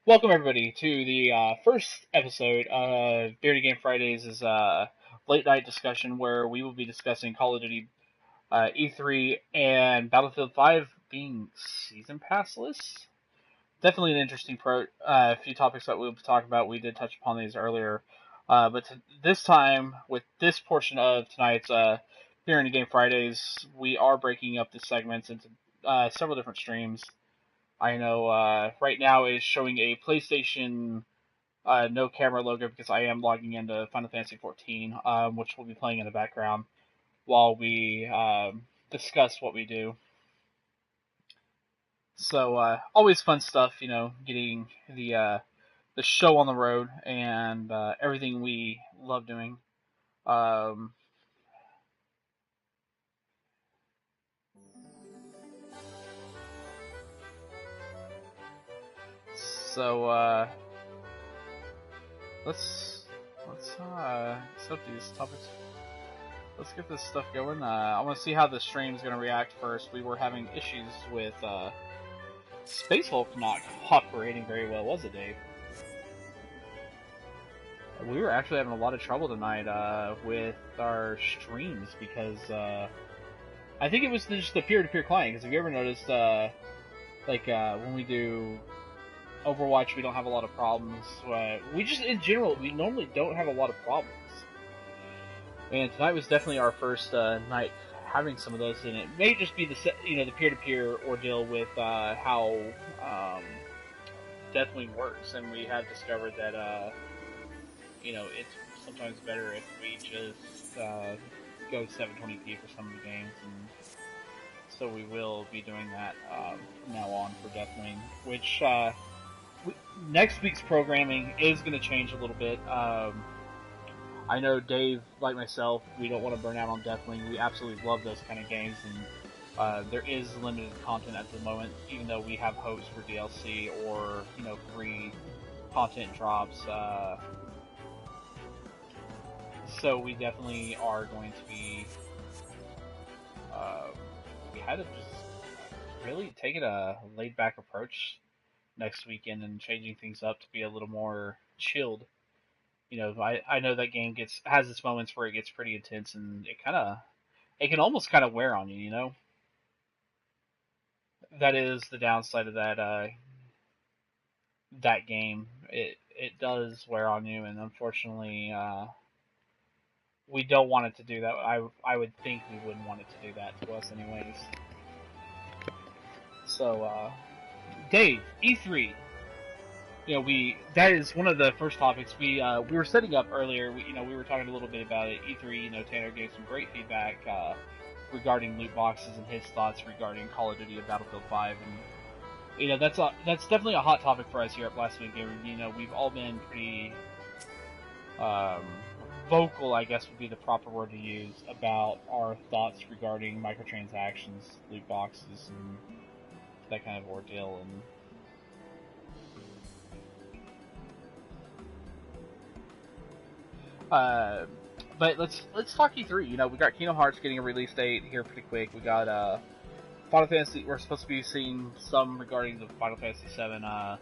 Welcome everybody to the first episode of Beardy Game Fridays' late night discussion where we will be discussing Call of Duty E3 and Battlefield 5 being season pass lists. Definitely an interesting few topics that we'll talk about. We did touch upon these earlier, but this time with this portion of tonight's Beardy Game Fridays, we are breaking up the segments into several different streams. I know right now is showing a PlayStation no camera logo because I am logging into Final Fantasy 14, which we'll be playing in the background while we discuss what we do. So always fun stuff, getting the show on the road and everything we love doing. Um, so let's set these topics. Let's get this stuff going. I want to see how the stream is going to react first. We were having issues with Space Hulk not operating very well, was it, Dave? We were actually having a lot of trouble tonight with our streams because I think it was just the peer-to-peer client. Because have you ever noticed, when we do Overwatch, we don't have a lot of problems. We just, in general, we normally don't have a lot of problems. And tonight was definitely our first night having some of those, and it may just be the peer-to-peer ordeal with how Deathwing works, and we have discovered that it's sometimes better if we just go 720p for some of the games, and so we will be doing that from now on for Deathwing, which next week's programming is going to change a little bit. I know Dave, like myself, we don't want to burn out on Deathwing. We absolutely love those kind of games, and there is limited content at the moment, even though we have hopes for DLC or free content drops. So we definitely are going to be. We had to just really take it a laid-back approach next weekend and changing things up to be a little more chilled. I know that game has its moments where it gets pretty intense, and it can almost kind of wear on you. That is the downside of that game. It does wear on you, and unfortunately, we don't want it to do that. I would think we wouldn't want it to do that to us, anyways. So, Dave, E3. That is one of the first topics we were setting up earlier. We were talking a little bit about it. E3, Tanner gave some great feedback regarding loot boxes and his thoughts regarding Call of Duty and Battlefield 5, and that's definitely a hot topic for us here at Last Week Gamer. We've all been pretty vocal, I guess would be the proper word to use, about our thoughts regarding microtransactions, loot boxes, and that kind of ordeal, and but let's talk E3. We got Kingdom Hearts getting a release date here pretty quick. We got Final Fantasy. We're supposed to be seeing some regarding the Final Fantasy VII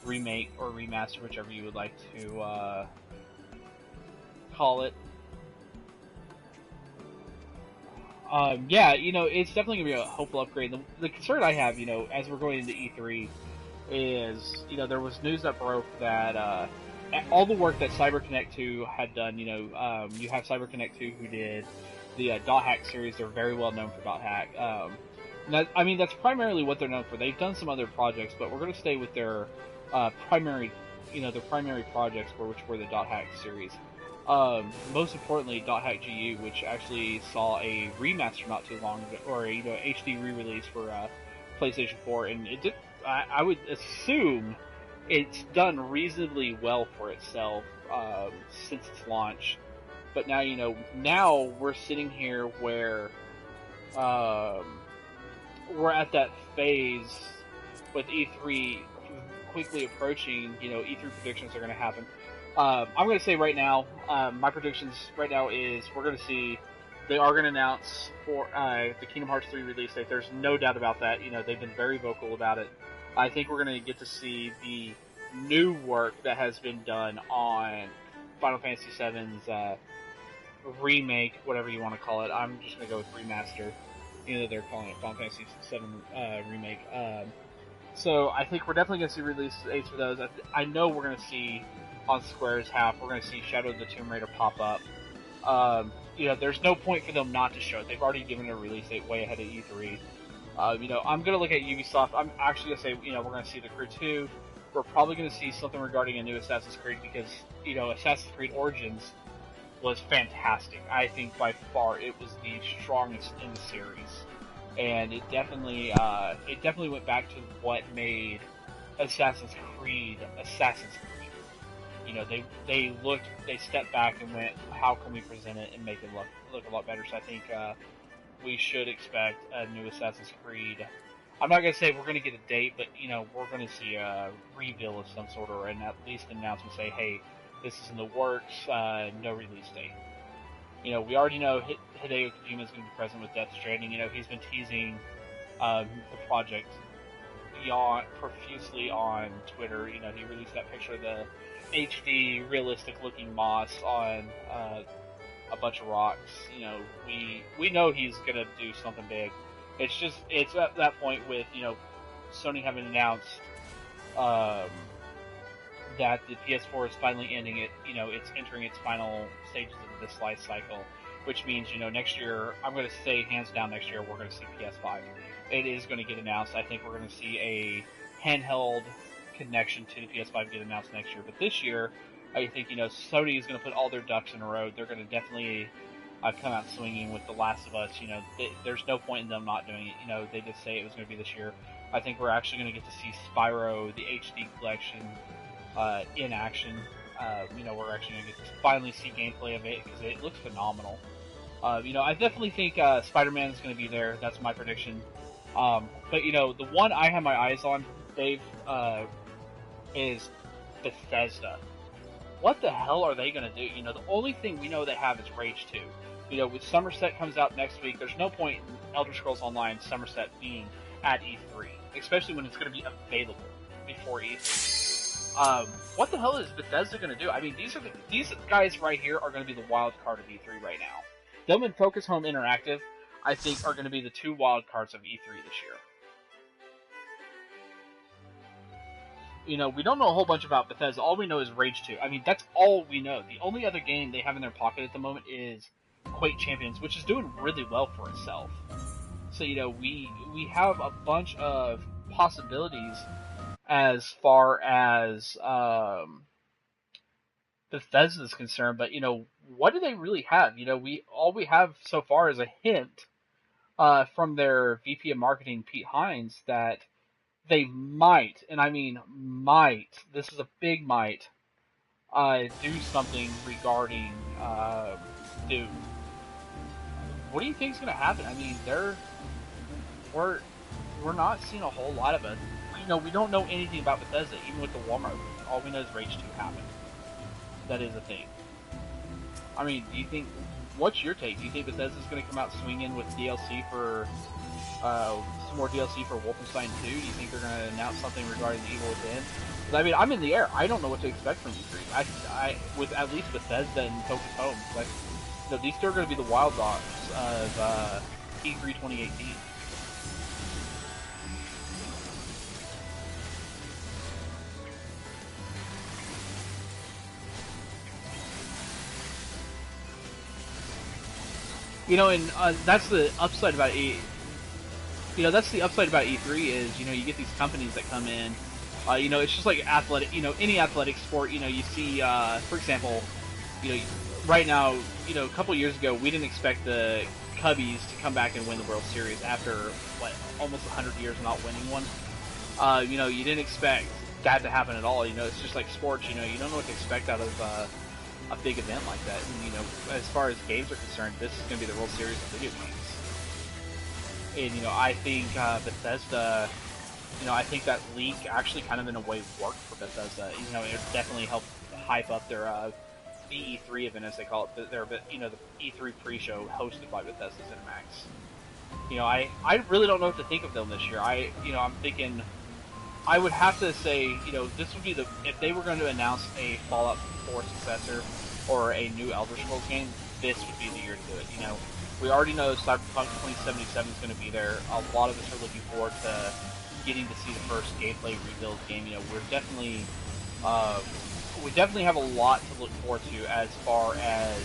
remake or remaster, whichever you would like to call it. It's definitely gonna be a hopeful upgrade. The concern I have, as we're going into E3, is there was news that broke that all the work that CyberConnect 2 had done. You have CyberConnect 2 who did the Dot Hack series. They're very well known for Dot Hack. That's primarily what they're known for. They've done some other projects, but we're going to stay with their primary projects, which were the Dot Hack series. Most importantly, Dot Hack GU, which actually saw a remaster not too long ago, or a HD re-release for PlayStation 4, and it did. I would assume it's done reasonably well for itself since its launch. But now we're sitting here where we're at that phase with E3 quickly approaching. E3 predictions are going to happen. I'm going to say right now, my predictions right now is we're going to see they are going to announce for the Kingdom Hearts 3 release date. There's no doubt about that. They've been very vocal about it. I think we're going to get to see the new work that has been done on Final Fantasy VII's remake, whatever you want to call it. I'm just gonna go with remaster. You know, they're calling it Final Fantasy VII remake. So I think we're definitely going to see release dates for those. I know we're going to see on Square's half, we're going to see Shadow of the Tomb Raider pop up. You know, there's no point for them not to show it. They've already given a release date way ahead of E3. You know, I'm going to look at Ubisoft. I'm actually going to say, you know, we're going to see The Crew 2. We're probably going to see something regarding a new Assassin's Creed because, you know, Assassin's Creed Origins was fantastic. I think by far it was the strongest in the series, and it definitely went back to what made Assassin's Creed Assassin's Creed. You know, they stepped back and went, how can we present it and make it look a lot better? So I think we should expect a new Assassin's Creed. I'm not gonna say we're gonna get a date, but you know, we're gonna see a reveal of some sort, or at least an announcement say, hey, this is in the works, no release date. You know, we already know Hideo Kojima is going to be present with Death Stranding. You know, he's been teasing the project profusely on Twitter. You know, he released that picture of the HD, realistic-looking moss on a bunch of rocks. You know, we know he's going to do something big. It's at that point with, you know, Sony having announced that the PS4 is finally ending it. You know, it's entering its final stages of this life cycle, which means, you know, next year, I'm going to say hands down next year, we're going to see PS5. It is going to get announced. I think we're going to see a handheld connection to the PS5 get announced next year. But this year, I think, you know, Sony is going to put all their ducks in a row. They're going to definitely come out swinging with The Last of Us. You know, there's no point in them not doing it. You know, they did say it was going to be this year. I think we're actually going to get to see Spyro, the HD collection, in action. You know, we're actually going to get to finally see gameplay of it because it looks phenomenal. You know, I definitely think Spider-Man is going to be there. That's my prediction. But, you know, the one I have my eyes on, Dave, is Bethesda. What the hell are they going to do? You know, the only thing we know they have is Rage 2. You know, with Somerset comes out next week, there's no point in Elder Scrolls Online Somerset being at E3, especially when it's going to be available before E3. What the hell is Bethesda going to do? I mean, these guys right here are going to be the wild card of E3 right now. Them and Focus Home Interactive, I think, are going to be the two wild cards of E3 this year. You know, we don't know a whole bunch about Bethesda. All we know is Rage 2. I mean, that's all we know. The only other game they have in their pocket at the moment is Quake Champions, which is doing really well for itself. So, you know, we have a bunch of possibilities as far as Bethesda is concerned, but, you know, what do they really have? You know, all we have so far is a hint from their VP of Marketing, Pete Hines, that they might, and I mean might, this is a big might, do something regarding Doom. What do you think is going to happen? I mean, we're not seeing a whole lot of it. You know, we don't know anything about Bethesda, even with the Walmart movie. All we know is Rage 2 happened. That is a thing. I mean, do you think, what's your take? Do you think Bethesda's going to come out swinging with DLC for, some more DLC for Wolfenstein 2? Do you think they're going to announce something regarding the Evil Within? Because, I mean, I'm in the air. I don't know what to expect from E3. With at least Bethesda and Focus Home, like, you know, these two are going to be the wild dogs of E3 2018. You know, and that's the upside about that's the upside about E3 is, you know, you get these companies that come in. You know, it's just like athletic. You know, any athletic sport. You know, you see, for example, you know, right now, you know, a couple years ago, we didn't expect the Cubbies to come back and win the World Series after what, almost 100 years of not winning one. You know, you didn't expect that to happen at all. You know, it's just like sports. You know, you don't know what to expect out of a big event like that. And, you know, as far as games are concerned, this is going to be the World Series of video games. And, you know, I think Bethesda, you know, I think that leak actually kind of in a way worked for Bethesda. You know, it definitely helped hype up their BE3 event, as they call it. Their, you know, the E3 pre-show hosted by Bethesda ZeniMax. You know, I really don't know what to think of them this year. I'm thinking I would have to say, this would be if they were going to announce a Fallout 4 successor or a new Elder Scrolls game, this would be the year to do it. We already know Cyberpunk 2077 is going to be there. A lot of us are looking forward to getting to see the first gameplay rebuild game. Uh, we definitely have a lot to look forward to as far as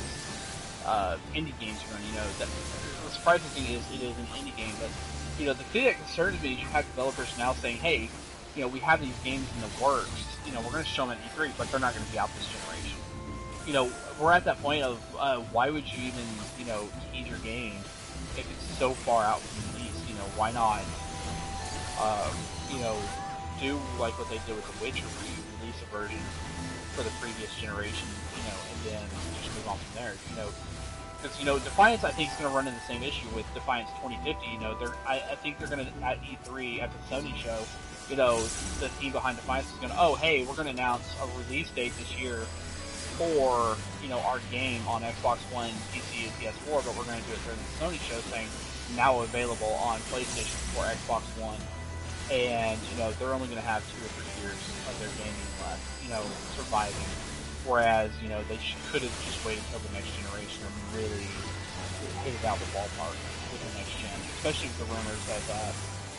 indie games run. The surprising thing is it is an indie game, but the thing that concerns me is you have developers now saying, hey, we have these games in the works. We're going to show them at E3, but they're not going to be out this generation. We're at that point of why would you even, tease your game if it's so far out from release? Why not, do like what they did with The Witcher, where you release a version for the previous generation, and then just move on from there. Because Defiance, I think, is going to run into the same issue with Defiance 2050. I think they're going to at E3 at the Sony show. The team behind Defiance is going to, oh hey, we're going to announce a release date this year for our game on Xbox One, PC, and PS4, but we're going to do it during the Sony show, saying now available on PlayStation 4, Xbox One, and they're only going to have 2 or 3 years of their gaming left, surviving. Whereas, they could have just waited until the next generation and really hit it out the ballpark with the next gen, especially with the rumors of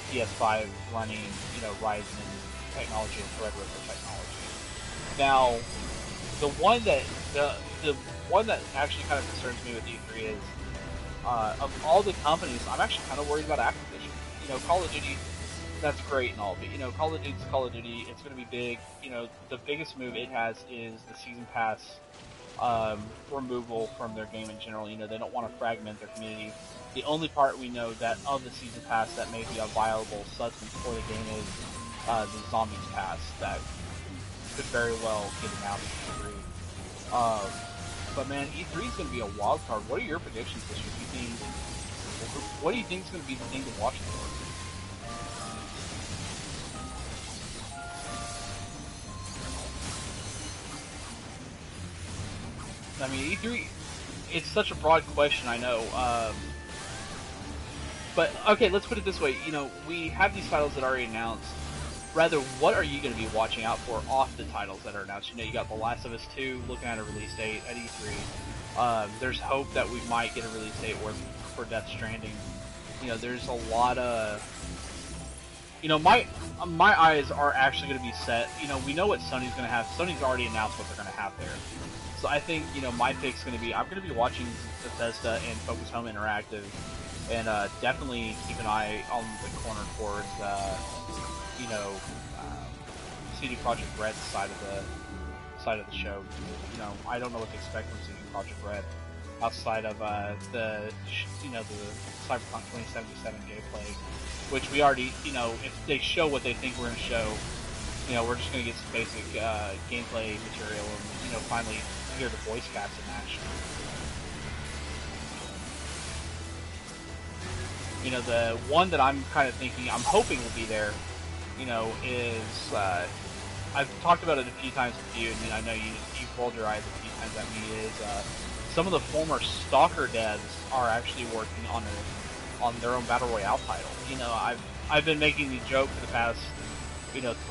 PS5 running, Ryzen technology and Threadripper technology. Now, the one that actually kind of concerns me with E3 is, of all the companies, I'm actually kind of worried about Activision. Call of Duty, that's great and all, but Call of Duty's Call of Duty. It's going to be big. The biggest move it has is the season pass removal from their game in general. They don't want to fragment their community. The only part we know that of the season pass that may be a viable substance for the game is the Zombies pass that could very well get announced in E3. But man, E3 is going to be a wild card. What are your predictions this year? What do you think is going to be the thing to watch for? I mean, E3, it's such a broad question, I know. But, okay, let's put it this way. We have these titles that are already announced. Rather, what are you going to be watching out for off the titles that are announced? You got The Last of Us 2 looking at a release date at E3. There's hope that we might get a release date for Death Stranding. There's a lot of... my eyes are actually going to be set. We know what Sony's going to have. Sony's already announced what they're going to have there. So I think, my pick's going to be, I'm going to be watching Bethesda and Focus Home Interactive, and definitely keep an eye on the corner towards, CD Projekt Red's side of the show. I don't know what to expect from CD Projekt Red outside of the Cyberpunk 2077 gameplay, which we already, if they show what they think we're going to show, we're just going to get some basic gameplay material and, finally hear the voice cast in action. The one that I'm kind of thinking, I'm hoping will be there, is, I've talked about it a few times with you, and I know you've rolled your eyes a few times at me, is some of the former Stalker devs are actually working on their own Battle Royale title. I've been making the joke for the past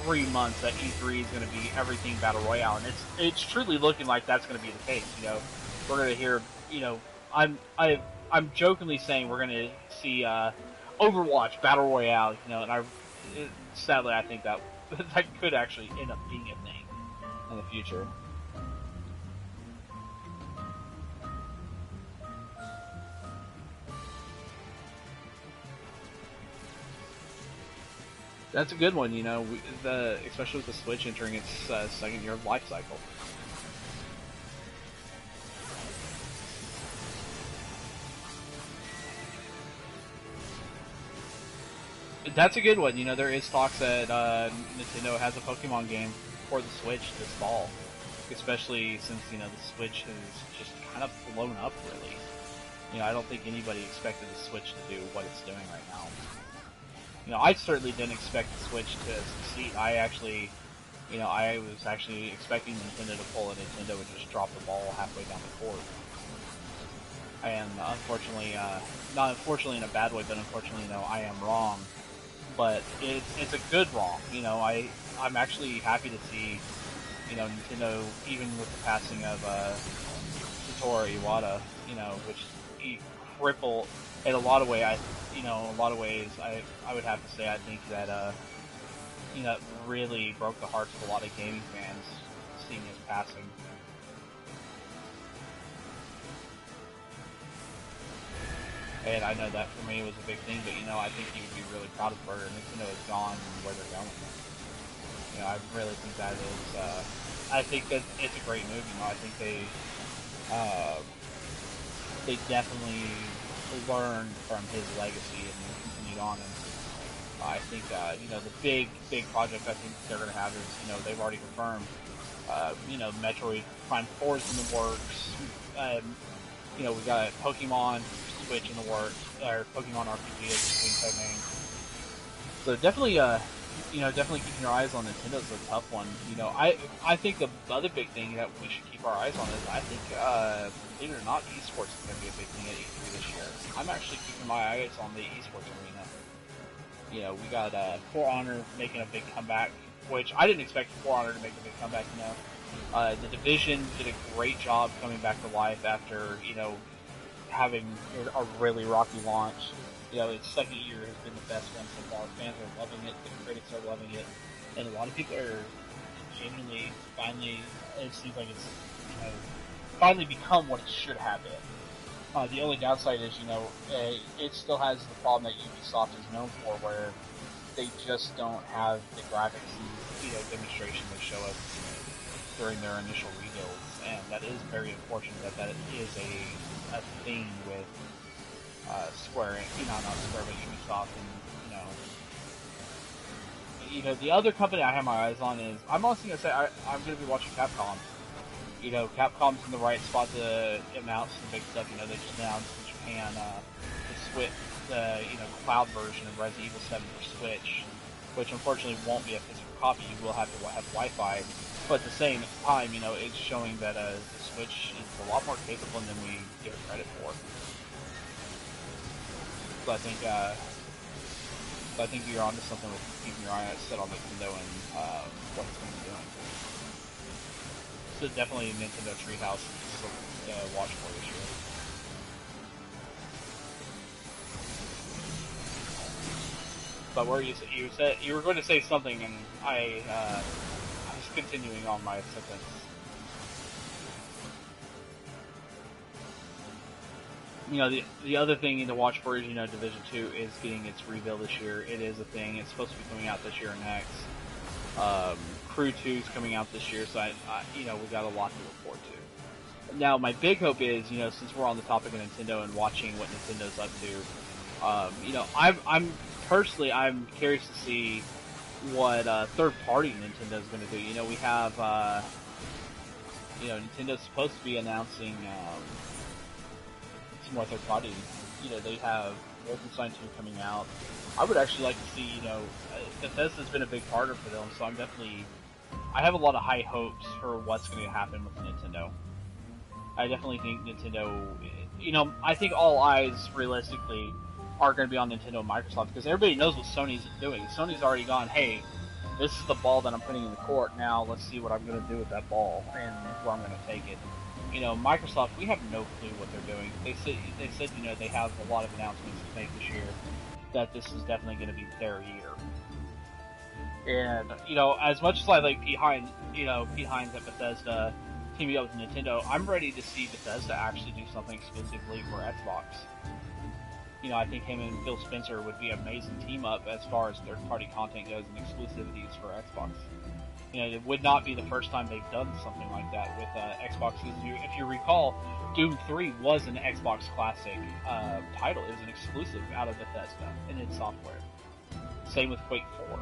3 months that E3 is going to be everything Battle Royale, and it's truly looking like that's going to be the case. We're going to hear, I'm jokingly saying we're going to see Overwatch Battle Royale, and sadly I think that could actually end up being a thing in the future. That's a good one, especially with the Switch entering its second year of life cycle. That's a good one. There is talks that Nintendo has a Pokemon game for the Switch this fall, especially since the Switch has just kind of blown up. Really, I don't think anybody expected the Switch to do what it's doing right now. I certainly didn't expect the Switch to succeed. I was actually expecting Nintendo to pull, and Nintendo would just drop the ball halfway down the court. And unfortunately, not unfortunately in a bad way, but unfortunately, I am wrong. but it's a good wrong. I'm actually happy to see Nintendo, even with the passing of Satoru Iwata, which he crippled in a lot of ways. I would have to say I think that it really broke the hearts of a lot of gaming fans seeing his passing. And I know that for me was a big thing, but I think he would be really proud of where Nintendo is gone and where they're going. I really think that is. I think that it's a great move. I think they definitely learned from his legacy and continued on. And I think the big project I think they're going to have is they've already confirmed. Metroid Prime 4 is in the works. We got a Pokemon Switch in the works, or Pokemon RPG as between co-names. So definitely, definitely keeping your eyes on Nintendo's a tough one. I think the other big thing that we should keep our eyes on is I think, believe it or not, esports is going to be a big thing at E3 this year. I'm actually keeping my eyes on the esports arena. We got For Honor making a big comeback, which I didn't expect For Honor to make a big comeback. The Division did a great job coming back to life after having a really rocky launch. Its second year has been the best one so far. Fans are loving it, the critics are loving it, and a lot of people are genuinely, finally, it seems like it's, finally become what it should have been. The only downside is, it still has the problem that Ubisoft is known for, where they just don't have the graphics and, demonstration they show us during their initial rebuilds, and that is very unfortunate that is a thing with Square, not Square, but Ubisoft, and the other company I have my eyes on is, I'm honestly gonna say I'm gonna be watching Capcom. Capcom's in the right spot to announce some big stuff. They just announced in Japan the cloud version of Resident Evil 7 for Switch, which unfortunately won't be a physical copy. You will have to have Wi-Fi. But at the same time, it's showing that the Switch is a lot more capable than we give it credit for. So I think you're onto something with keeping your eye set on Nintendo and what it's going to be doing. So definitely Nintendo Treehouse to watch for this year. But where you were going to say something, and I was continuing on my sentence. The other thing to watch for is, Division 2 is getting its reveal this year. It is a thing. It's supposed to be coming out this year or next. Crew 2 is coming out this year, so we got a lot to look forward to. Now, my big hope is, since we're on the topic of Nintendo and watching what Nintendo's up to, I'm curious to see what third-party Nintendo's going to do. We have, Nintendo's supposed to be announcing some more third-party. They have Wolfenstein 2 coming out. I would actually like to see, Bethesda's been a big partner for them, so I have a lot of high hopes for what's going to happen with Nintendo. I definitely think Nintendo, I think all eyes, realistically, are going to be on Nintendo and Microsoft, because everybody knows what Sony's doing. Sony's already gone, hey, this is the ball that I'm putting in the court, now let's see what I'm going to do with that ball, and where I'm going to take it. Microsoft, we have no clue what they're doing. They said, they have a lot of announcements to make this year, that this is definitely going to be their year. And, as much as I like Pete Hines at Bethesda teaming up with Nintendo, I'm ready to see Bethesda actually do something exclusively for Xbox. I think him and Phil Spencer would be an amazing team up as far as third-party content goes and exclusivities for Xbox. It would not be the first time they've done something like that with Xbox. If you recall, Doom 3 was an Xbox Classic title. It was an exclusive out of Bethesda in its software. Same with Quake 4.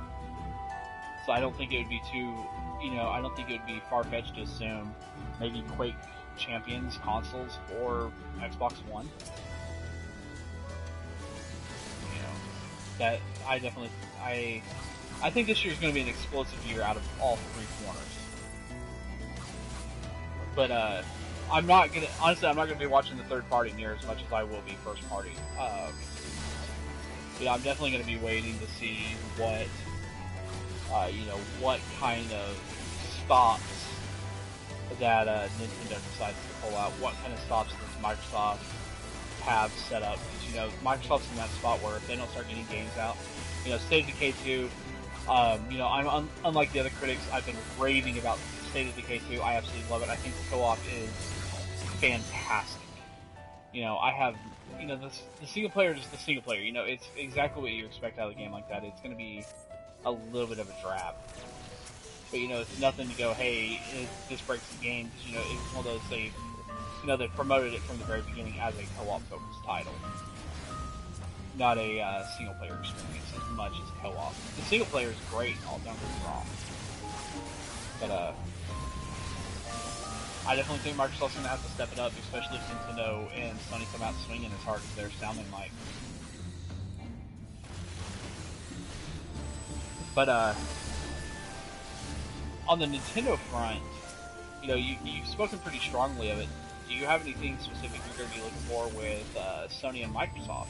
So I don't think it would be I don't think it would be far-fetched to assume maybe Quake champions consoles for Xbox One. That I think this year is going to be an explosive year out of all three corners. But I'm not gonna be watching the third party near as much as I will be first party. I'm definitely going to be waiting to see what, what kind of stops that Nintendo decides to pull out. What kind of stops does Microsoft have set up? Because, Microsoft's in that spot where if they don't start getting games out, State of Decay 2, I'm unlike the other critics, I've been raving about State of Decay 2. I absolutely love it. I think the co-op is fantastic. I have, the single player is the single player. It's exactly what you expect out of a game like that. It's going to be a little bit of a drab. But, it's nothing to go, hey, this breaks the game. Because, it's one of those, they promoted it from the very beginning as a co-op focused title. Not a single player experience as much as co-op. The single player is great, don't get me wrong. But, I definitely think Microsoft's going to have to step it up, especially if Nintendo and Sony come out swinging as hard as they're sounding like. But, on the Nintendo front, you've spoken pretty strongly of it. Do you have anything specific you're going to be looking for with Sony and Microsoft?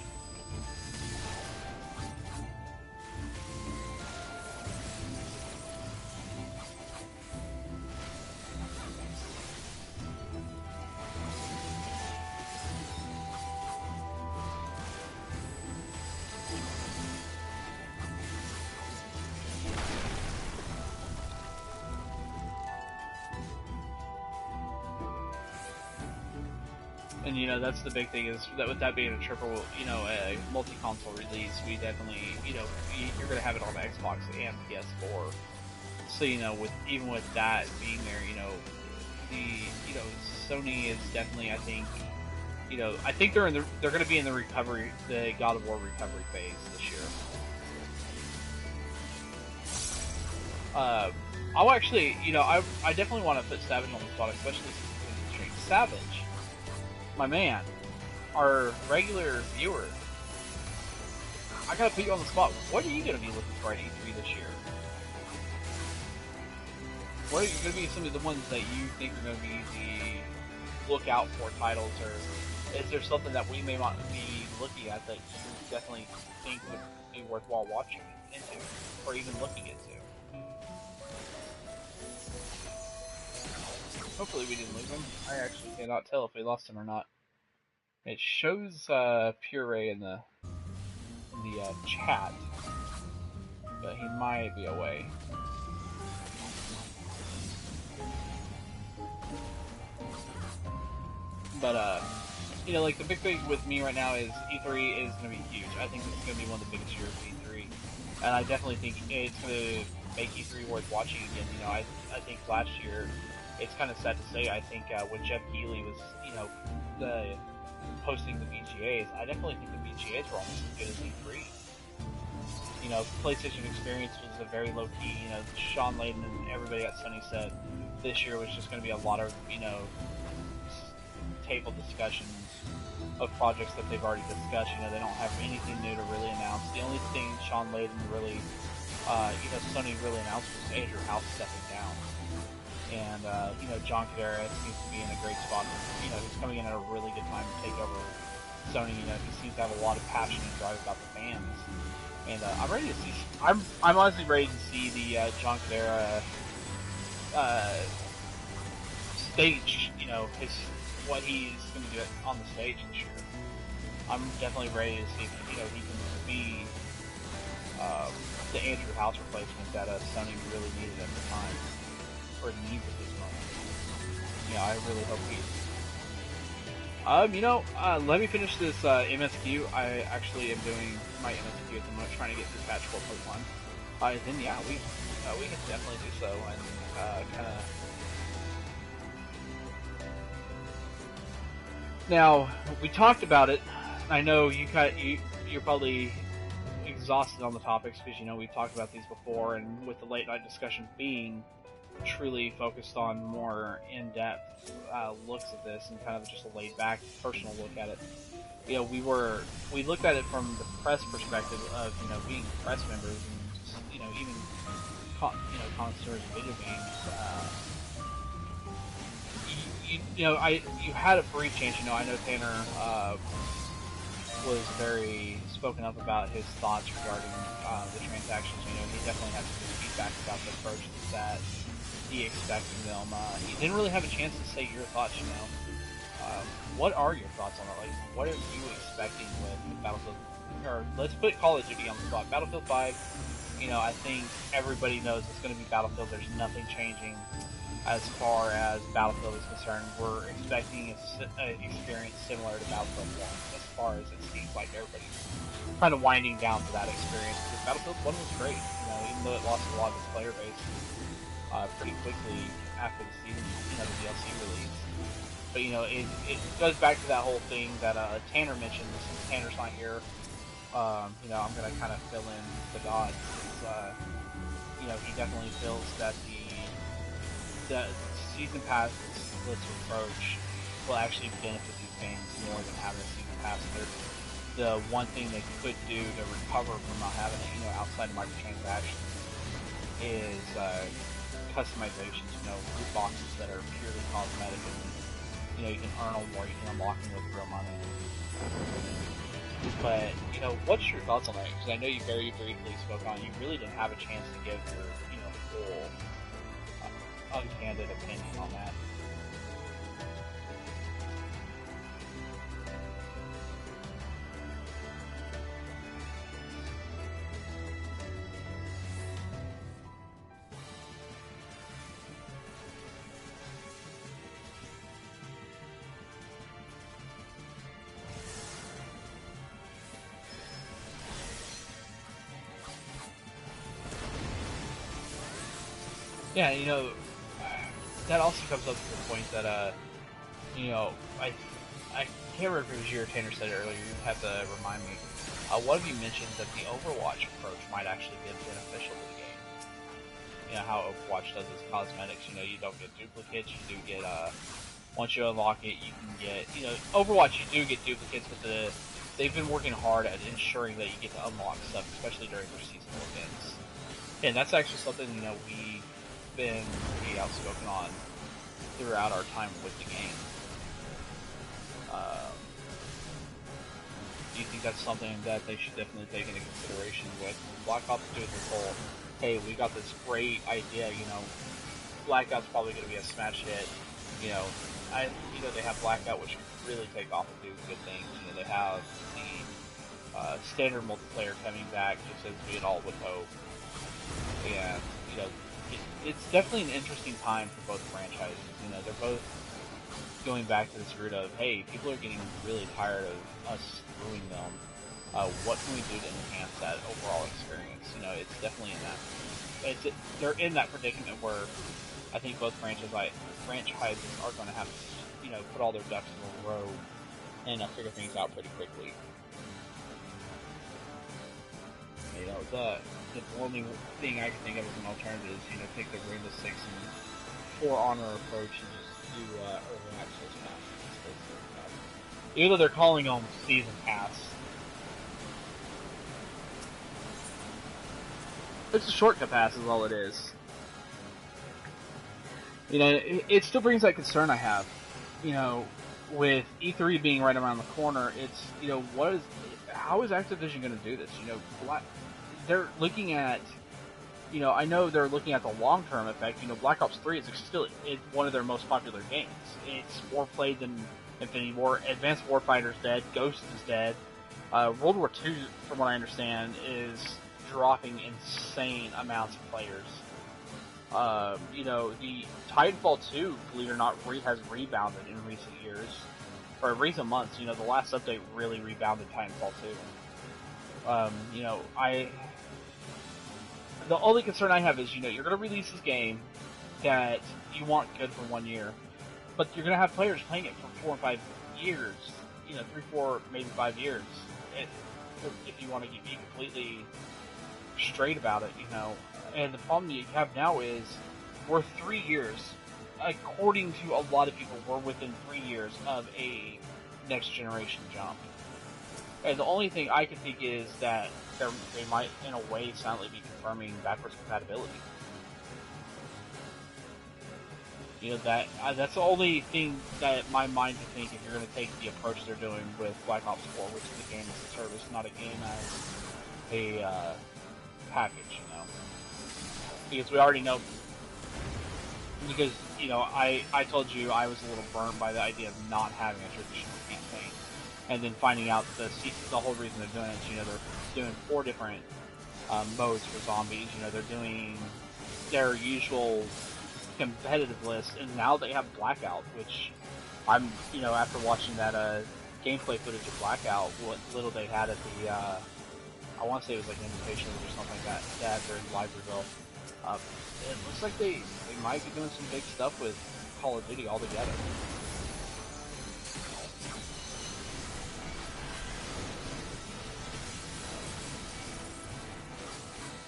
And that's the big thing is that with that being a triple, a multi-console release, we definitely, you're gonna have it on the Xbox and PS4. So even with that being there, Sony is definitely, I think, they're gonna be in the recovery, the God of War recovery phase this year. I'll actually, I definitely want to put Savage on the spot, especially since it's Savage. My man, our regular viewer, I gotta put you on the spot. What are you gonna be looking for at E3 this year? What are gonna be some of the ones that you think are gonna be the look out for titles, or is there something that we may not be looking at that you definitely think would be worthwhile watching into, or even looking into? Hopefully we didn't lose him. I actually cannot tell if we lost him or not. It shows Puree in the chat, but he might be away. But like the big thing with me right now is E3 is going to be huge. I think this is going to be one of the biggest years of E3, and I definitely think it's going to make E3 worth watching again. I think last year. It's kind of sad to say, I think, when Jeff Keighley was, hosting the VGAs, I definitely think the VGAs were almost as good as E3. PlayStation Experience was a very low-key, Sean Layden and everybody at Sony said this year was just going to be a lot of, table discussions of projects that they've already discussed. They don't have anything new to really announce. The only thing Sean Layden really, Sony really announced was Andrew House stepping down. And, John Cadera seems to be in a great spot. He's coming in at a really good time to take over Sony. He seems to have a lot of passion and drive about the fans. And, I'm ready to see, I'm honestly ready to see the, John Cadera, stage, what he's going to do on the stage this year. I'm definitely ready to see if, he can be, the Andrew House replacement that, Sony really needed at the time. Or needs at this moment. I really hope he. Let me finish this MSQ. I actually am doing my MSQ at the moment, trying to get through patch 4.1. Then yeah, we can definitely do so, and kind of. Now we talked about it. I know you're probably exhausted on the topics because we've talked about these before, and with the late night discussion being truly focused on more in-depth looks at this and kind of just a laid-back personal look at it. We looked at it from the press perspective of being press members and just, even connoisseurs of video games. You had a brief change. I know Tanner was very spoken up about his thoughts regarding the transactions. He definitely had some good feedback about the approaches that he expected them. He didn't really have a chance to say your thoughts. What are your thoughts on it? Like, what are you expecting with Battlefield? Or let's put Call of Duty on the spot. Battlefield 5. I think everybody knows it's going to be Battlefield. There's nothing changing as far as Battlefield is concerned. We're expecting an experience similar to Battlefield 1, as far as it seems like everybody's kind of winding down for that experience. Because Battlefield 1 was great, even though it lost a lot of its player base pretty quickly after the season, the DLC release. But it goes back to that whole thing that Tanner mentioned. Since Tanner's not here, I'm gonna kind of fill in the dots. He definitely feels that the season pass splits approach will actually benefit these games more than having a season pass. The one thing they could do to recover from not having it, outside of microtransactions, is customizations. Loot boxes that are purely cosmetic, and you can earn them more, you can unlock them with real money. But what's your thoughts on that? Because I know you very briefly spoke on it. You really didn't have a chance to give your full uncandid opinion on that. Yeah, that also comes up to the point that I can't remember if it was you or Tanner said it earlier. You have to remind me. One of you mentioned that the Overwatch approach might actually be beneficial to the game. How Overwatch does its cosmetics. You don't get duplicates. You do get once you unlock it, you can get Overwatch. You do get duplicates, but they've been working hard at ensuring that you get to unlock stuff, especially during their seasonal events. And that's actually something we've been pretty outspoken on throughout our time with the game. Do you think that's something that they should definitely take into consideration with Black Ops 2? This whole, hey, we got this great idea. Black Ops probably going to be a smash hit. They have Blackout, which really take off and do good things. They have the standard multiplayer coming back, just as we had all would hope. And it's definitely an interesting time for both franchises. They're both going back to this root of, hey, people are getting really tired of us screwing them. What can we do to enhance that overall experience? It's definitely in that. They're in that predicament where I think both franchises are going to have to, put all their ducks in a row and figure things out pretty quickly. The only thing I can think of as an alternative is, take the Rainbow Six and For Honor approach and just do early access passes. Even though they're calling them Season Pass. It's a shortcut pass is all it is. It still brings that concern I have. With E3 being right around the corner, it's, how is Activision going to do this? They're looking at, I know they're looking at the long-term effect. Black Ops 3 is still one of their most popular games. It's more played than Infinity War. Advanced Warfighter's dead. Ghost is dead. World War II, from what I understand, is dropping insane amounts of players. The Titanfall 2, believe it or not, has rebounded in recent years. Or recent months. The last update really rebounded Titanfall 2. The only concern I have is, you're going to release this game that you want good for 1 year, but you're going to have players playing it for 4 or 5 years, 3, 4, maybe 5 years, if you want to be completely straight about it, And the problem you have now is, we're 3 years, according to a lot of people, we're within 3 years of a next generation jump. And the only thing I can think is that they might, in a way, silently be confirming backwards compatibility. You know, that's the only thing that my mind can think if you're going to take the approach they're doing with Black Ops 4, which is a game as a service, not a game as a package, you know. Because we already know, because, you know, I told you I was a little burnt by the idea of not having a traditional campaign. And then finding out the whole reason they're doing it is, you know, they're doing 4 different modes for zombies. You know, they're doing their usual competitive list, and now they have Blackout, which I'm, you know, after watching that gameplay footage of Blackout, what little they had at the, I want to say it was like Invitational or something like that during Libreville. It looks like they might be doing some big stuff with Call of Duty altogether.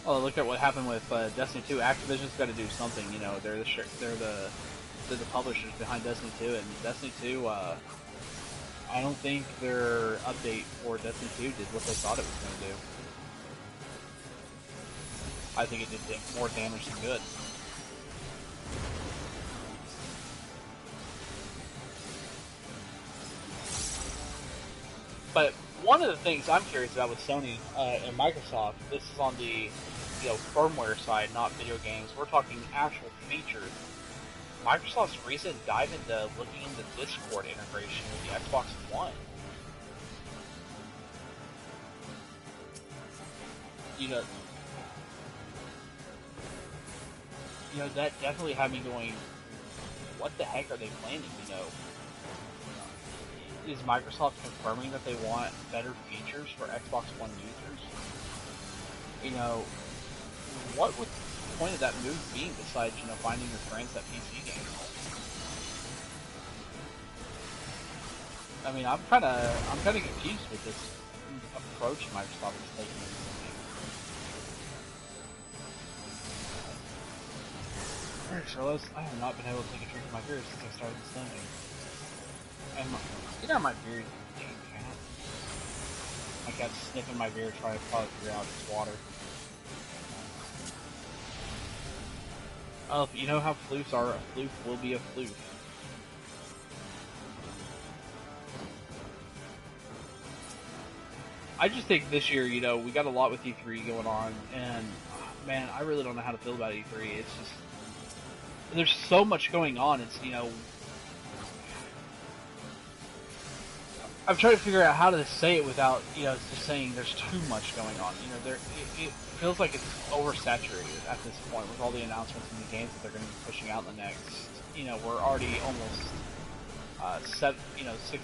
Oh, look at what happened with Destiny 2. Activision's got to do something. You know, they're the publishers behind Destiny 2, and Destiny 2. I don't think their update for Destiny 2 did what they thought it was going to do. I think it did more damage than good. But one of the things I'm curious about with Sony and Microsoft, this is on the firmware side, not video games. We're talking actual features. Microsoft's recent dive into looking into Discord integration with the Xbox One. You know, that definitely had me going, what the heck are they planning, you know? Is Microsoft confirming that they want better features for Xbox One users? You know, what would the point of that move be besides, you know, finding your friends at PC games? I mean, I'm kind of confused with this approach Microsoft is taking. Alright, Charlotte, I have not been able to take a drink of my beer since I started this dungeon. And get out of my beard, you dang cat. My cat's sniffing my beard trying to probably figure out its water. Oh, you know how floofs are. A floof will be a floof. I just think this year, you know, we got a lot with E3 going on, and man, I really don't know how to feel about E3. It's just, there's so much going on. It's, you know, I'm trying to figure out how to say it without, you know, just saying there's too much going on. You know, it feels like it's oversaturated at this point with all the announcements and the games that they're going to be pushing out in the next, you know, we're already almost 6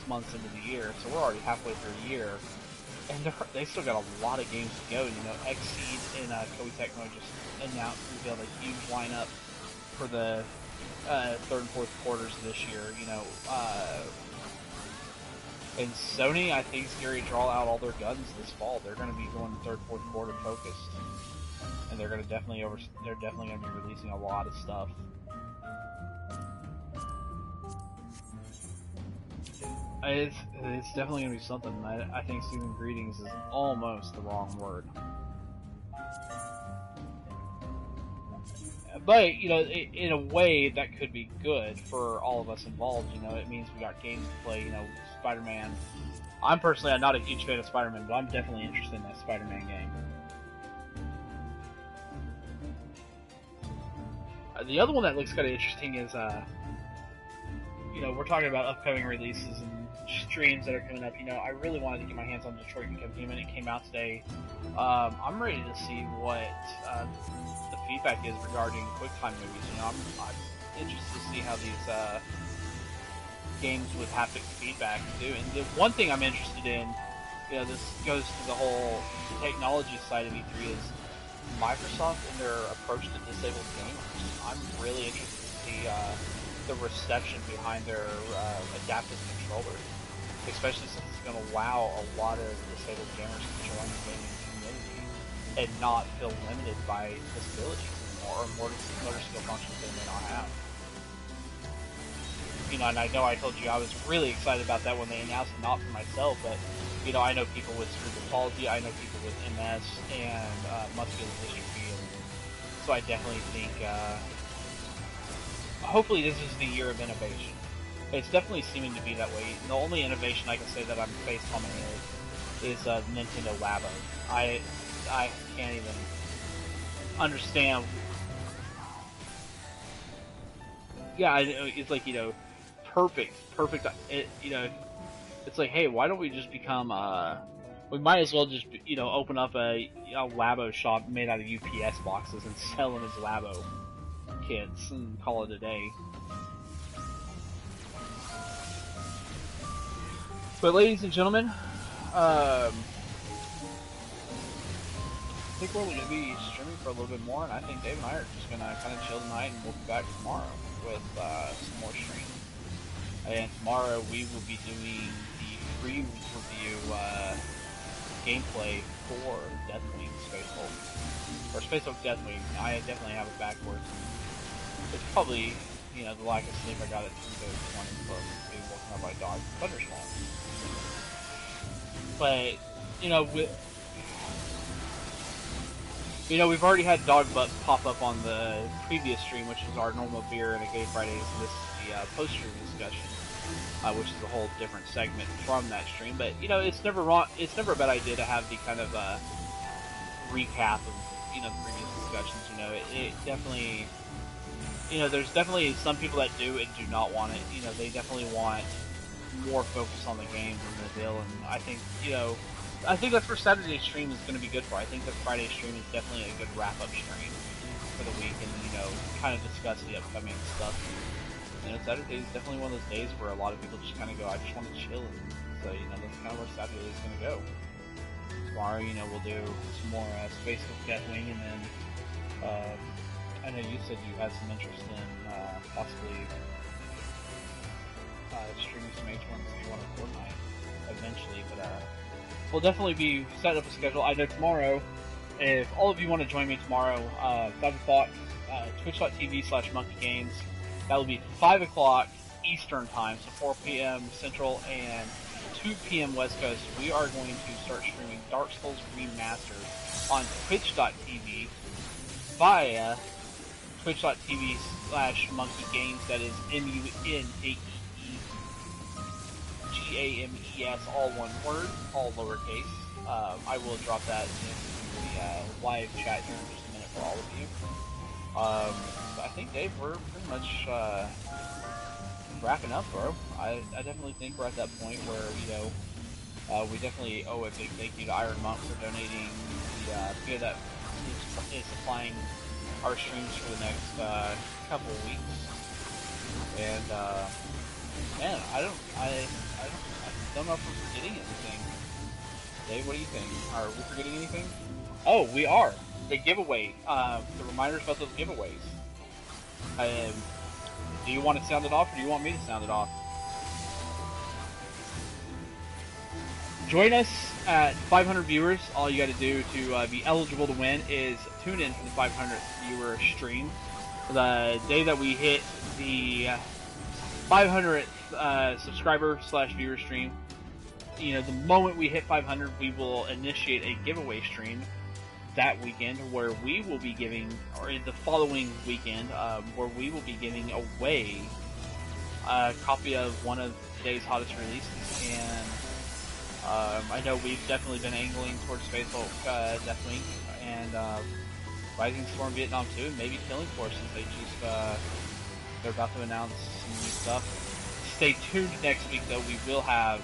months into the year, so we're already halfway through the year, and they still got a lot of games to go. You know, Xseed and Koei Tecmo just revealed a huge lineup for the third and fourth quarters of this year. You know, and Sony, I think, is going to draw out all their guns this fall. They're going to be going third, fourth quarter focused, and they're going to definitely going to be releasing a lot of stuff. It's definitely going to be something. I think Soothing Greetings is almost the wrong word. But, you know, in a way, that could be good for all of us involved. You know, it means we got games to play. You know, Spider-Man. I'm not a huge fan of Spider-Man, but I'm definitely interested in that Spider-Man game. The other one that looks kind of interesting is, you know, we're talking about upcoming releases and streams that are coming up. You know, I really wanted to get my hands on Detroit Become Human. It came out today. I'm ready to see what the feedback is regarding QuickTime movies. You know, I'm interested to see how these games with haptic feedback do. And the one thing I'm interested in, you know, this goes to the whole technology side of E3, is Microsoft and their approach to disabled gamers. I'm really interested to see the reception behind their adaptive controller, especially since it's going to allow a lot of disabled gamers to join the gaming community and not feel limited by disabilities anymore, or motor skill functions they may not have. You know, and I know I told you I was really excited about that when they announced it, not for myself, but, you know, I know people with cerebral palsy, I know people with MS and muscular dystrophy, and so I definitely think hopefully this is the year of innovation. It's definitely seeming to be that way. The only innovation I can say that I'm face palming is Nintendo Labo. I can't even understand. Yeah, it's like, perfect. It's like, hey, why don't we just become we might as well just open up a Labo shop made out of UPS boxes and sell them as Labo kits and call it a day. But ladies and gentlemen, I think we're going to be streaming for a little bit more, and I think Dave and I are just going to kind of chill tonight, and we'll be back tomorrow with some more streams. And tomorrow we will be doing the free review gameplay for Deathwing Space Hulk. Or Space Hulk Deathwing. I definitely have it backwards. It's probably, the lack of sleep I got at 2 this morning from being woken up by dog thunderstorm. But, we've already had Dog Butt pop up on the previous stream, which was our normal beer and a Gay Fridays, and this is the post-stream discussion, which is a whole different segment from that stream. But, it's never wrong. It's never a bad idea to have the kind of recap of, the previous discussions. It definitely, there's definitely some people that do and do not want it. They definitely want more focus on the game than the deal, and I think, I think that's where Saturday's stream is going to be good for. I think that Friday's stream is definitely a good wrap-up stream for the week, and kind of discuss the upcoming stuff. Saturday is definitely one of those days where a lot of people just kind of go, I just want to chill, and so that's kind of where Saturday is going to go. Tomorrow, we'll do some more Space with Deathwing, and then I know you said you had some interest in possibly streaming some H1Z1 or Fortnite eventually, but we'll definitely be setting up a schedule. I know tomorrow, if all of you want to join me tomorrow, 5 o'clock, twitch.tv/monkeygames. That will be 5 o'clock Eastern Time, so 4 p.m. Central and 2 p.m. West Coast. We are going to start streaming Dark Souls Remastered on twitch.tv via twitch.tv/monkeygames. That is MUNKEEGAMES, all one word, all lowercase. I will drop that into the live chat here in just a minute for all of you. I think, Dave, we're pretty much wrapping up, bro. I definitely think we're at that point where, we definitely owe a big thank you to Iron Monk for donating the beer that is supplying our streams for the next couple of weeks. And, man, I don't know if we're forgetting anything. Dave, what do you think? Are we forgetting anything? Oh, we are. The giveaway. The reminders about those giveaways. Do you want to sound it off, or do you want me to sound it off? Join us at 500 viewers. All you got to do to be eligible to win is tune in for the 500th viewer stream. The day that we hit the 500th subscriber/viewer stream, the moment we hit 500, we will initiate a giveaway stream that weekend, where we will be giving, or in the following weekend, where we will be giving away a copy of one of today's hottest releases. And I know we've definitely been angling towards Space Hulk Deathwing and Rising Storm Vietnam 2, and maybe Killing Force, since they're about to announce some new stuff. Stay tuned next week, though. We will have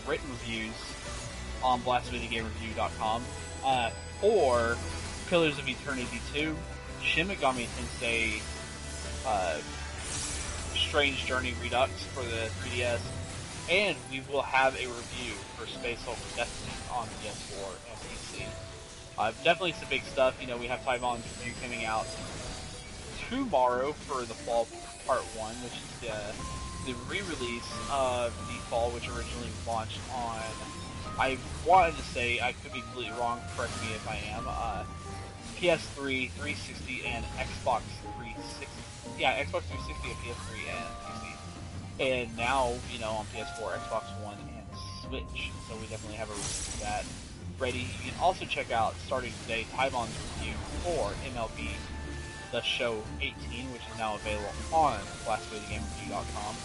written reviews on blastvideogamereview.com for Pillars of Eternity 2, Shin Megami Tensei Strange Journey Redux for the 3DS, and we will have a review for Space Hulk Destiny on PS4 and PC. Definitely some big stuff. We have Tyvon's review coming out tomorrow for the Fall Part 1, which is the re-release of the Fall, which originally launched on, I wanted to say, I could be completely wrong, correct me if I am, PS3, 360, and Xbox 360. Yeah, Xbox 360 and PS3 and PC. And now, on PS4, Xbox One, and Switch. So we definitely have a review of that ready. You can also check out, starting today, Tyvon's review for MLB the show 18, which is now available on classicvideogamerreview.com.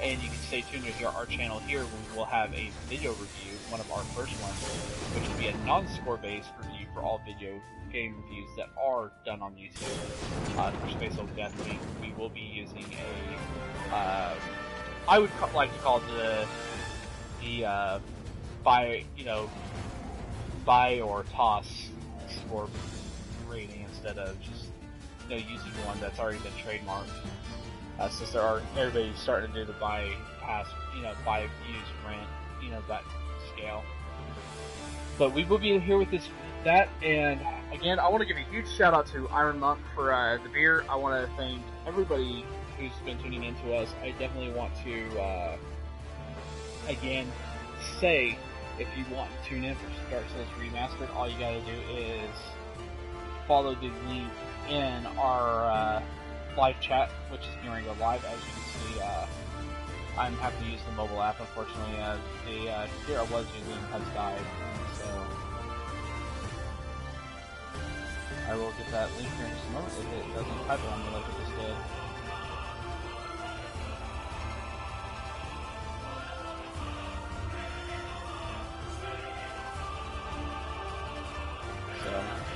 And you can stay tuned to hear our channel here when we will have a video review, one of our first ones, which will be a non-score based review for all video game reviews that are done on YouTube. For Space Old Death Wing, we will be using a, I would like to call it the buy or toss score rating instead of just using one that's already been trademarked. Since everybody's starting to do the buy, buy, use, rent, that scale. But we will be here with that, and again, I want to give a huge shout out to Iron Monk for the beer. I want to thank everybody who's been tuning in to us. I definitely want to, again, say, if you want to tune in for Dark Souls Remastered, all you gotta do is follow the link in our live chat, which is going to go live. As you can see, I'm having to use the mobile app, unfortunately, as the computer I was using has died. So I will get that link here in just a moment if it doesn't type it on me like it just did.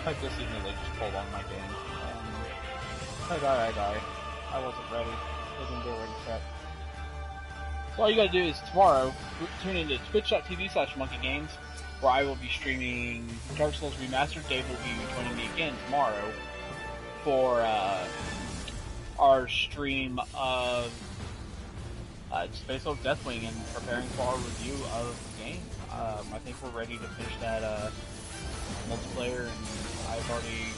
Type this even though they just pulled on my game. I die. I wasn't ready. Wasn't there ready set. So all you gotta do is tomorrow tune into twitch.tv/monkeygames, where I will be streaming Dark Souls Remastered. Dave will be joining me again tomorrow for our stream of Space Old Deathwing and preparing for our review of the game. I think we're ready to finish that multiplayer, and I've already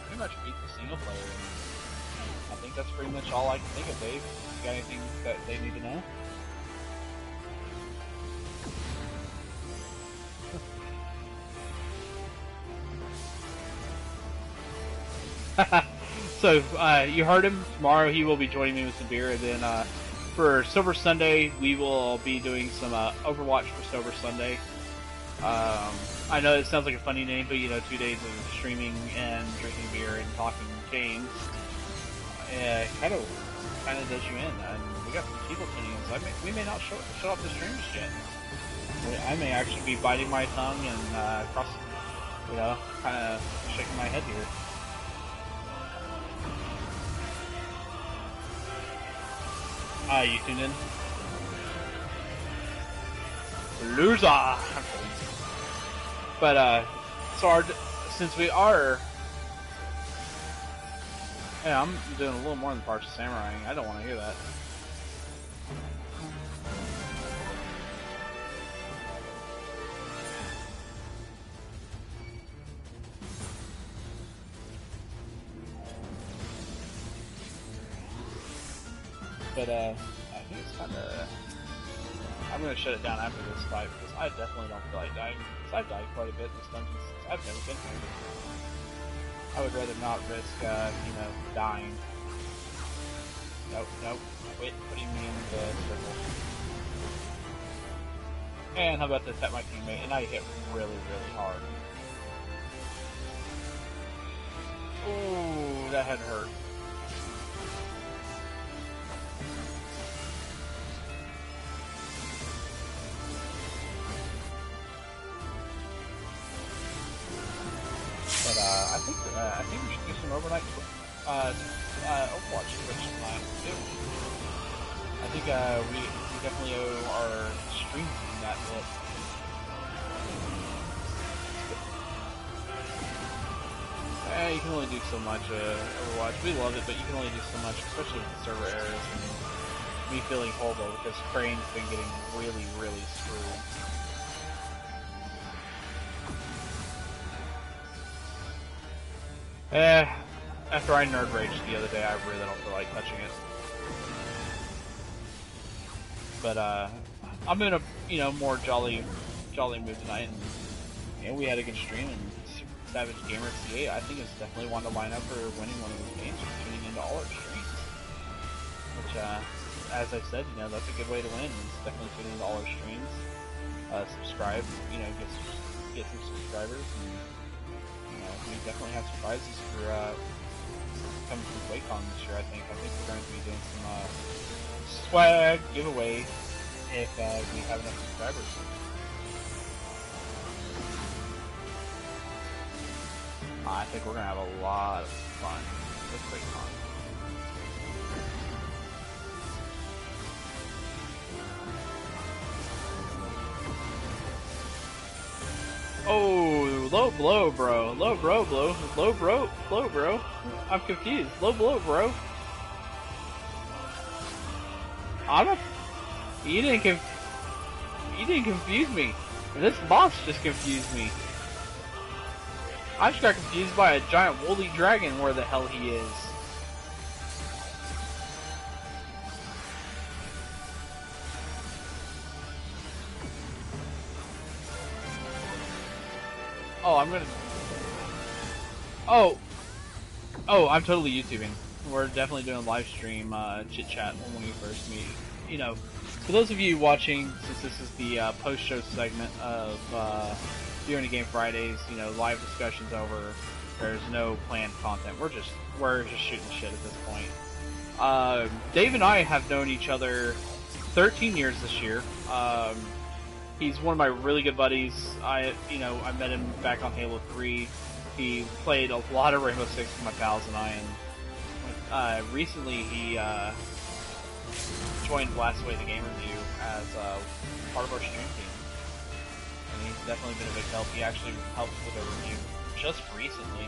pretty much beat the single player, and I think that's pretty much all I can think of. Dave, you got anything that they need to know? So, you heard him. Tomorrow he will be joining me with some beer, and then for Sober Sunday, we will be doing some Overwatch for Sober Sunday. I know it sounds like a funny name, but 2 days of streaming and drinking beer and talking games, kind of does you in. And we got some people tuning in, so we may not shut off the stream just yet. I may actually be biting my tongue and kind of shaking my head here. You tuned in? Loser! But, since we are... Yeah, I'm doing a little more than partial samuraiing. I don't want to hear that. But, I think it's kind of... I'm going to shut it down after this fight, because I definitely don't feel like dying. Because I've died quite a bit in this dungeon since I've never been here. I would rather not risk, dying. Nope. Quit putting me in the circle. And how about this at my teammate? And I hit really, really hard. Ooh, that had hurt. But I think we should do some overnight Overwatch Twitch tonight too. I think we definitely owe our stream team that hit. You can only do so much Overwatch. We love it, but you can only do so much, especially with the server errors and me feeling horrible because Crane's been getting really, really screwed. After I nerd raged the other day, I really don't feel like touching it. But, I'm in a, more jolly mood tonight, and we had a good stream, and Savage Gamer CA, I think, is definitely one to line up for winning one of those games, or tuning into all our streams. Which, as I said, that's a good way to win, is definitely tuning into all our streams. Subscribe, get some subscribers, and we definitely have surprises for coming from QuakeCon this year. I think we're going to be doing some swag giveaway if we have enough subscribers. I think we're gonna have a lot of fun with QuakeCon. Oh, low blow, bro. Low bro, blow. Low bro. I'm confused. Low blow, bro. I'm a. You didn't confuse me. This boss just confused me. I just got confused by a giant woolly dragon where the hell he is. Oh, I'm gonna... Oh! Oh, I'm totally YouTubing. We're definitely doing live stream chit-chat when we first meet. You know, for those of you watching, since this is the post-show segment of Doing a Game Fridays, you know, live discussions over. There's no planned content. We're just shooting shit at this point. Dave and I have known each other 13 years this year. He's one of my really good buddies. I met him back on Halo 3. He played a lot of Rainbow Six with my pals and I, and recently he joined Blast Away the Game Review as part of our stream team. And he's definitely been a big help. He actually helped with a review just recently.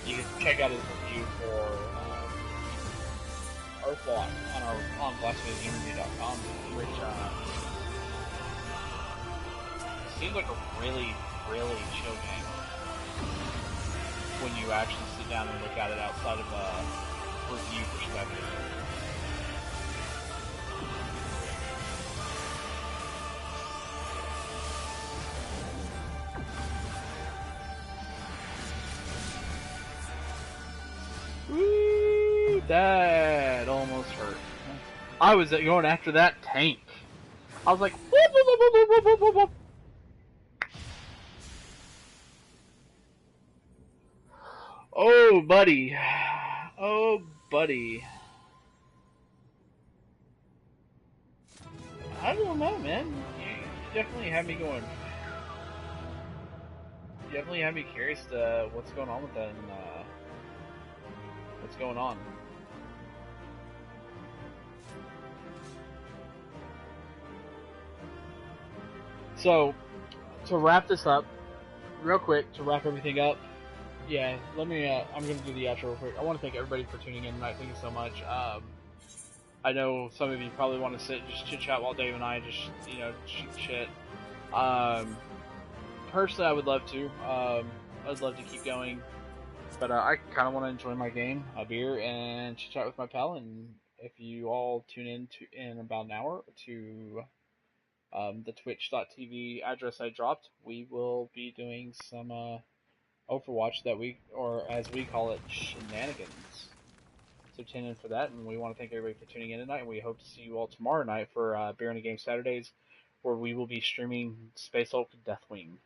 You can check out his review for Earthwalk on blastawaythegamereview.com, which seems like a really, really chill game when you actually sit down and look at it outside of a review perspective. Woo! That almost hurt. I was going after that tank. I was like, whoop, whoop, whoop, whoop, whoop, whoop, whoop. Oh, buddy. Oh, buddy. I don't know, man. You definitely had me going. You definitely had me curious to what's going on with that and what's going on. So, to wrap this up, real quick, to wrap everything up, yeah, let me, I'm going to do the outro real quick. I want to thank everybody for tuning in tonight. Thank you so much. I know some of you probably want to sit and just chit-chat while Dave and I just, you know, shoot shit. Personally, I would love to. I'd love to keep going. But I kind of want to enjoy my game, a beer, and chit-chat with my pal. And if you all tune in in about an hour to the twitch.tv address I dropped, we will be doing some Overwatch or as we call it, shenanigans. So tune in for that, and we want to thank everybody for tuning in tonight, and we hope to see you all tomorrow night for Beer and a Game Saturdays, where we will be streaming Space Hulk Deathwing.